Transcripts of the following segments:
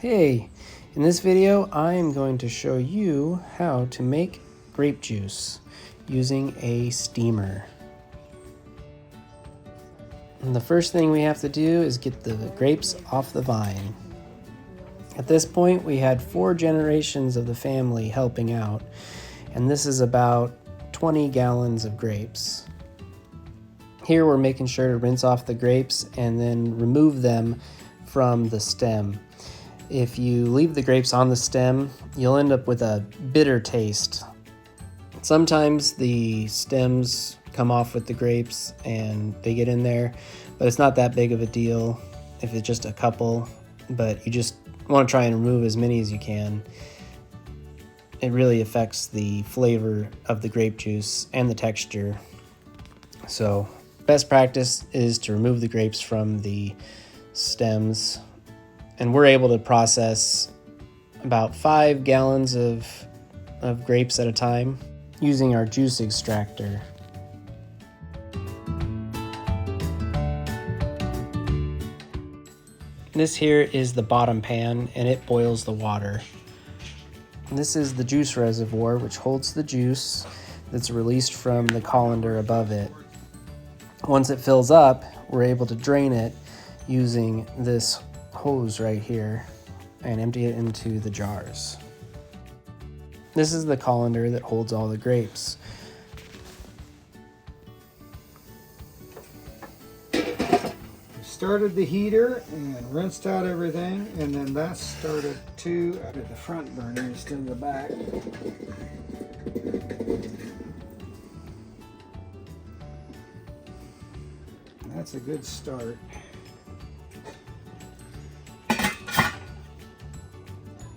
Hey, in this video I am going to show you how to make grape juice using a steamer. And the first thing we have to do is get the grapes off the vine. At this point we had 4 generations of the family helping out, and this is about 20 gallons of grapes. Here we're making sure to rinse off the grapes and then remove them from the stem. If you leave the grapes on the stem, you'll end up with a bitter taste. Sometimes the stems come off with the grapes and they get in there, but it's not that big of a deal if it's just a couple, but you just want to try and remove as many as you can. It really affects the flavor of the grape juice and the texture. So best practice is to remove the grapes from the stems. And we're able to process about 5 gallons of grapes at a time using our juice extractor. This here is the bottom pan, and it boils the water. And this is the juice reservoir, which holds the juice that's released from the colander above it. Once it fills up, we're able to drain it using this hose right here and empty it into the jars. This is the colander that holds all the grapes. Started the heater and rinsed out everything, and then that started 2 out of the front burner instead of the back. That's a good start.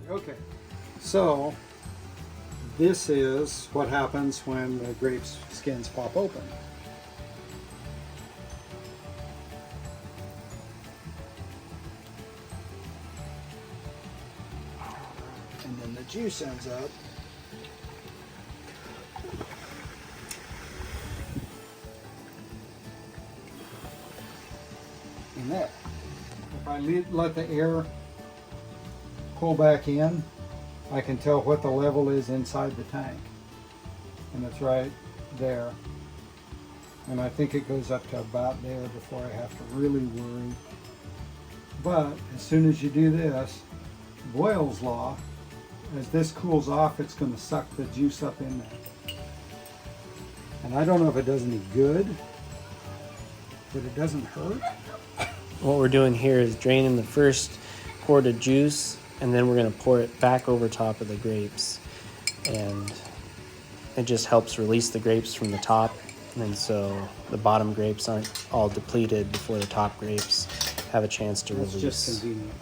Okay, so this is what happens when the grape skins pop open. And then the juice ends up in there. If I let the air pull back in, I can tell what the level is inside the tank, and it's right there, and I think it goes up to about there before I have to really worry. But as soon as you do this, Boyle's law, as this cools off, it's going to suck the juice up in there. And I don't know if it does any good, but it doesn't hurt. What we're doing here is draining the first quart of juice, and then we're going to pour it back over top of the grapes, and it just helps release the grapes from the top, and so the bottom grapes aren't all depleted before the top grapes have a chance to release. It's just convenient.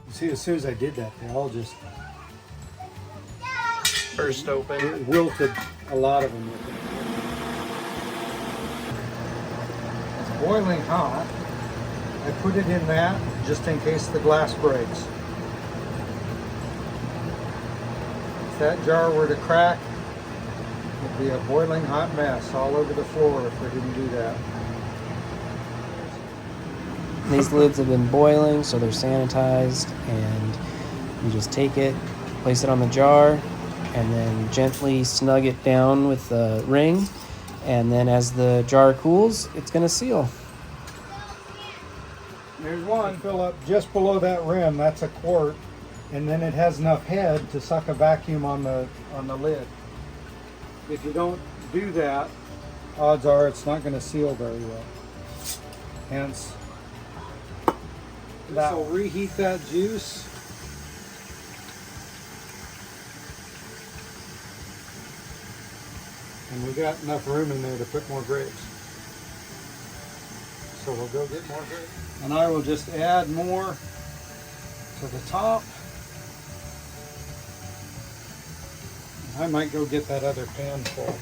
See, as soon as I did that, they all just Burst open. it wilted, a lot of them. It's boiling hot. I put it in that just in case the glass breaks. If that jar were to crack, it'd be a boiling hot mess all over the floor if we didn't do that. These lids have been boiling, so they're sanitized, and you just take it, place it on the jar, and then gently snug it down with the ring, and then as the jar cools, it's going to seal. There's one fill up just below that rim. That's a quart, and then it has enough head to suck a vacuum on the lid. If you don't do that, odds are it's not going to seal very well. Hence, this will reheat that juice. And we got enough room in there to put more grapes. So we'll go get more grapes. And I will just add more to the top. I might go get that other pan full.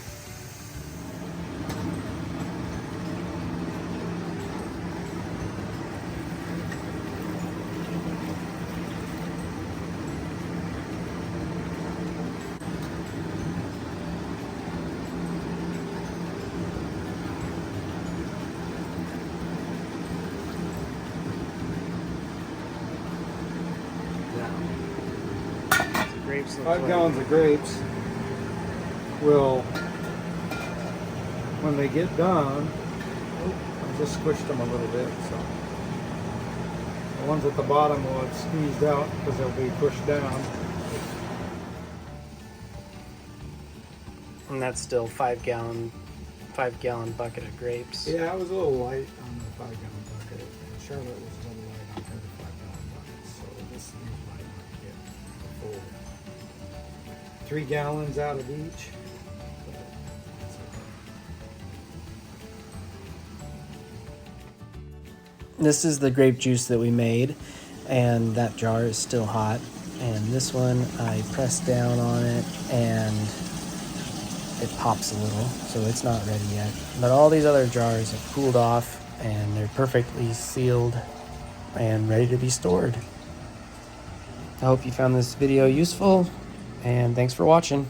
grapes look 5 like? gallons of grapes will, when they get done, I just squished them a little bit, so the ones at the bottom will have squeezed out because they'll be pushed down. And that's still 5 gallon bucket of grapes. Yeah, I was a little light on the 5-gallon bucket, and Charlotte was a little light on her 5-gallon bucket, so this might not get the full 3 gallons out of each. But that's okay. This is the grape juice that we made, and that jar is still hot. And this one, I pressed down on it and it pops a little, so it's not ready yet. But all these other jars have cooled off and they're perfectly sealed and ready to be stored. I hope you found this video useful, and thanks for watching.